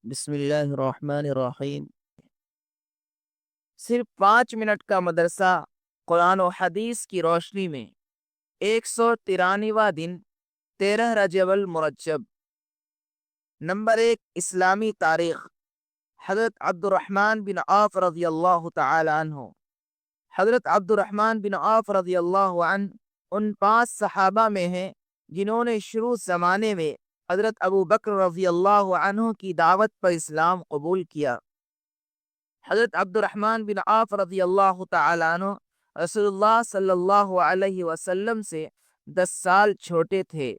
بسم اللہ الرحمن الرحیم۔ صرف 5 منٹ کا مدرسہ قرآن و حدیث کی روشنی میں 193واں دن 13 رجب المرجب۔ نمبر 1، اسلامی تاریخ۔ حضرت عبد الرحمن بن عوف رضی اللہ تعالی عنہ۔ حضرت عبد الرحمن بن عوف رضی اللہ عنہ ان 5 صحابہ میں ہیں جنہوں نے شروع زمانے میں حضرت ابو بکر رضی اللہ عنہ کی دعوت پر اسلام قبول کیا۔ حضرت عبد الرحمن بن عوف رضی اللہ تعالی عنہ رسول اللہ صلی اللہ علیہ وسلم سے 10 سال چھوٹے تھے۔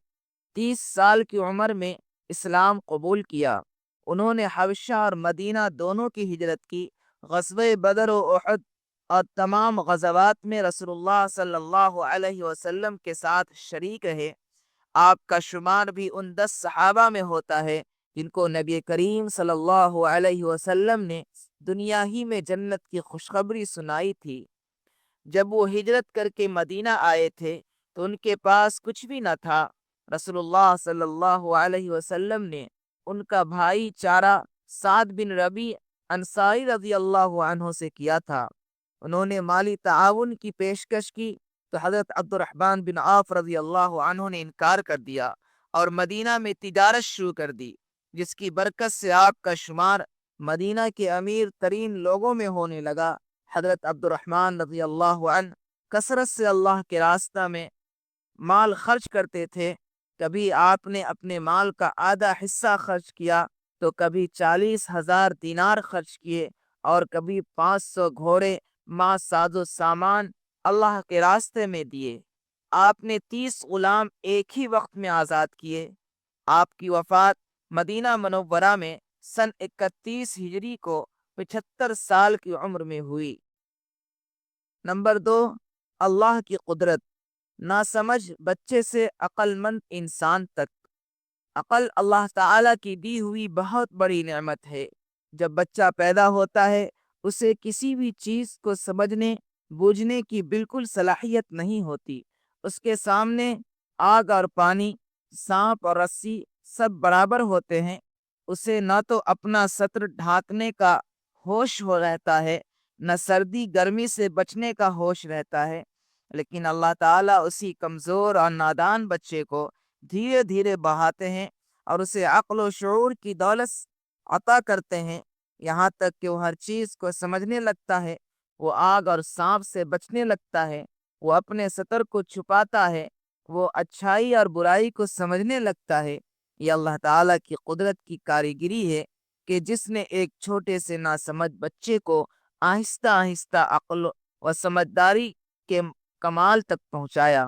30 سال کی عمر میں اسلام قبول کیا۔ انہوں نے حبشہ اور مدینہ دونوں کی ہجرت کی۔ غزوہ بدر و احد اور تمام غزوات میں رسول اللہ صلی اللہ علیہ وسلم کے ساتھ شریک رہے۔ آپ کا شمار بھی ان 10 صحابہ میں ہوتا ہے جن کو نبی کریم صلی اللہ علیہ وسلم نے دنیا ہی میں جنت کی خوشخبری سنائی تھی۔ جب وہ ہجرت کر کے مدینہ آئے تھے تو ان کے پاس کچھ بھی نہ تھا۔ رسول اللہ صلی اللہ علیہ وسلم نے ان کا بھائی چارہ سعد بن ربیع انصاری رضی اللہ عنہ سے کیا تھا۔ انہوں نے مالی تعاون کی پیشکش کی تو حضرت عبد الرحمن بن عوف رضی اللہ عنہ نے انکار کر دیا اور مدینہ میں تجارت شروع کر دی، جس کی برکت سے آپ کا شمار مدینہ کے امیر ترین لوگوں میں ہونے لگا۔ حضرت عبد الرحمن رضی اللہ عنہ کثرت سے اللہ کے راستہ میں مال خرچ کرتے تھے۔ کبھی آپ نے اپنے مال کا آدھا حصہ خرچ کیا تو کبھی 40,000 دینار خرچ کیے اور کبھی 500 گھوڑے مع ساز و سامان اللہ کے راستے میں دیے۔ آپ نے 30 غلام ایک ہی وقت میں آزاد کیے۔ آپ کی وفات مدینہ منورہ میں سن 31 ہجری کو 75 سال کی عمر میں ہوئی۔ نمبر 2، اللہ کی قدرت۔ ناسمجھ بچے سے عقل مند انسان تک، عقل اللہ تعالی کی دی ہوئی بہت بڑی نعمت ہے۔ جب بچہ پیدا ہوتا ہے اسے کسی بھی چیز کو سمجھنے بوجھنے کی بالکل صلاحیت نہیں ہوتی۔ اس کے سامنے آگ اور پانی، سانپ اور رسی سب برابر ہوتے ہیں۔ اسے نہ تو اپنا سطر ڈھانکنے کا ہوش ہو رہتا ہے، نہ سردی گرمی سے بچنے کا ہوش رہتا ہے، لیکن اللہ تعالیٰ اسی کمزور اور نادان بچے کو دھیرے دھیرے بڑھاتے ہیں اور اسے عقل و شعور کی دولت عطا کرتے ہیں، یہاں تک کہ وہ ہر چیز کو سمجھنے لگتا ہے۔ وہ آگ اور سانپ سے بچنے لگتا ہے، وہ اپنے سطر کو چھپاتا ہے، وہ اچھائی اور برائی کو سمجھنے لگتا ہے۔ یہ اللہ تعالیٰ کی قدرت کی کاریگری ہے کہ جس نے ایک چھوٹے سے ناسمجھ بچے کو آہستہ آہستہ عقل و سمجھداری کے کمال تک پہنچایا۔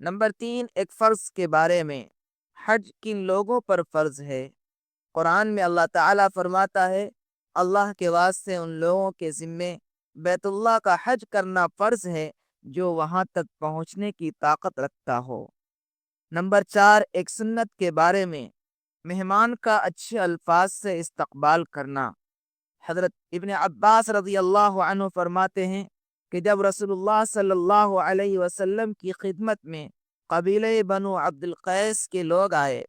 نمبر 3، ایک فرض کے بارے میں۔ حج کن لوگوں پر فرض ہے؟ قرآن میں اللہ تعالیٰ فرماتا ہے، اللہ کے واسطے ان لوگوں کے ذمے بیت اللہ کا حج کرنا فرض ہے جو وہاں تک پہنچنے کی طاقت رکھتا ہو۔ نمبر 4، ایک سنت کے بارے میں۔ مہمان کا اچھے الفاظ سے استقبال کرنا۔ حضرت ابن عباس رضی اللہ عنہ فرماتے ہیں کہ جب رسول اللہ صلی اللہ علیہ وسلم کی خدمت میں قبیلہ بنو عبد القیس کے لوگ آئے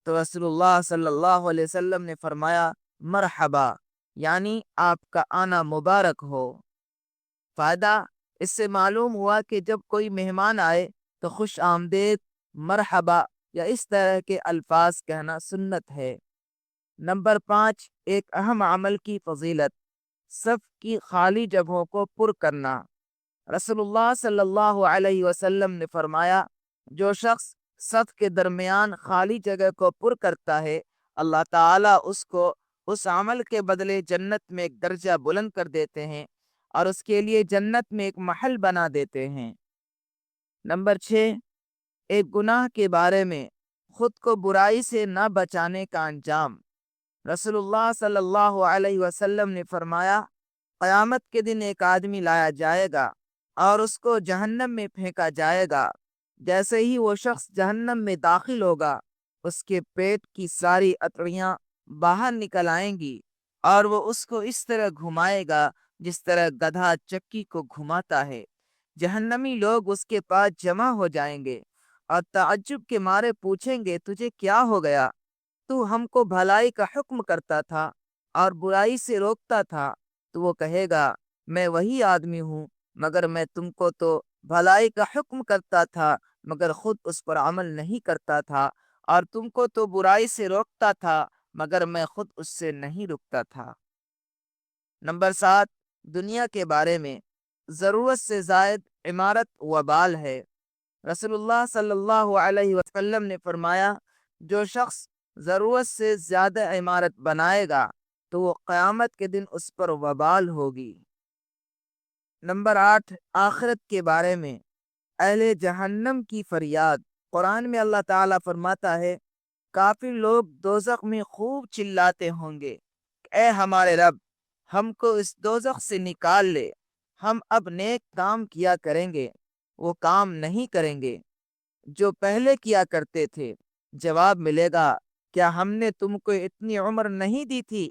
تو رسول اللہ صلی اللہ علیہ وسلم نے فرمایا، مرحبا، یعنی آپ کا آنا مبارک ہو۔ فائدہ اس سے معلوم ہوا کہ جب کوئی مہمان آئے تو خوش آمدید، مرحبا یا اس طرح کے الفاظ کہنا سنت ہے۔ نمبر 5، ایک اہم عمل کی فضیلت۔ صف کی خالی جگہوں کو پر کرنا۔ رسول اللہ صلی اللہ علیہ وسلم نے فرمایا، جو شخص صف کے درمیان خالی جگہ کو پر کرتا ہے اللہ تعالیٰ اس کو اس عمل کے بدلے جنت میں ایک درجہ بلند کر دیتے ہیں اور اس کے لیے جنت میں ایک محل بنا دیتے ہیں۔ نمبر 6، ایک گناہ کے بارے میں۔ خود کو برائی سے نہ بچانے کا انجام۔ رسول اللہ صلی اللہ علیہ وسلم نے فرمایا، قیامت کے دن ایک آدمی لایا جائے گا اور اس کو جہنم میں پھینکا جائے گا۔ جیسے ہی وہ شخص جہنم میں داخل ہوگا اس کے پیٹ کی ساری اتڑیاں باہر نکل آئیں گی اور وہ اس کو اس طرح گھمائے گا جس طرح گدھا چکی کو گھماتا ہے۔ جہنمی لوگ اس کے پاس جمع ہو جائیں گے اور تعجب کے مارے پوچھیں گے، تجھے کیا ہو گیا؟ تو ہم کو بھلائی کا حکم کرتا تھا اور برائی سے روکتا تھا، تو وہ کہے گا میں وہی آدمی ہوں، مگر میں تم کو تو بھلائی کا حکم کرتا تھا مگر خود اس پر عمل نہیں کرتا تھا، اور تم کو تو برائی سے روکتا تھا مگر میں خود اس سے نہیں رکتا تھا۔ نمبر 7، دنیا کے بارے میں ضرورت سے زائد عمارت وبال ہے۔ رسول اللہ صلی اللہ علیہ وسلم نے فرمایا، جو شخص ضرورت سے زیادہ عمارت بنائے گا تو وہ قیامت کے دن اس پر وبال ہوگی۔ نمبر 8، آخرت کے بارے میں اہل جہنم کی فریاد۔ قرآن میں اللہ تعالیٰ فرماتا ہے، کافر لوگ دوزخ میں خوب چلاتے ہوں گے، اے ہمارے رب، ہم کو اس دوزخ سے نکال لے، ہم اب نیک کام کیا کریں گے۔ وہ کام نہیں کریں گے جو پہلے کیا کرتے تھے۔ جواب ملے گا، کیا ہم نے تم کو اتنی عمر نہیں دی تھی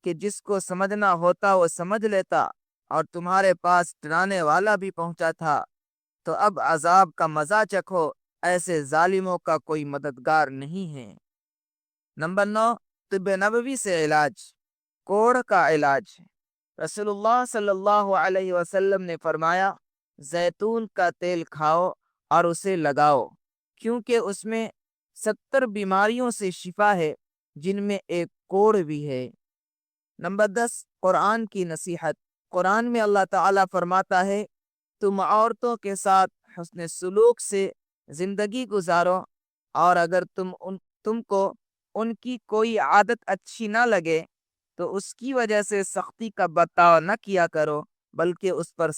کہ جس کو سمجھنا ہوتا وہ سمجھ لیتا، اور تمہارے پاس ڈرانے والا بھی پہنچا تھا؟ تو اب عذاب کا مزہ چکھو، ایسے ظالموں کا کوئی مددگار نہیں ہے۔ نمبر 9، طب نبوی سے علاج، کوڑھ کا علاج۔ رسول اللہ صلی اللہ علیہ وسلم نے فرمایا، زیتون کا تیل کھاؤ اور اسے لگاؤ، کیونکہ اس میں 70 بیماریوں سے شفا ہے، جن میں ایک کوڑھ بھی ہے۔ نمبر 10، قرآن کی نصیحت۔ قرآن میں اللہ تعالیٰ فرماتا ہے، تم عورتوں کے ساتھ حسن سلوک سے زندگی گزارو، اور اگر تم کو ان کی کوئی عادت اچھی نہ لگے تو اس کی وجہ سے سختی کا برتاؤ نہ کیا کرو، بلکہ اس پر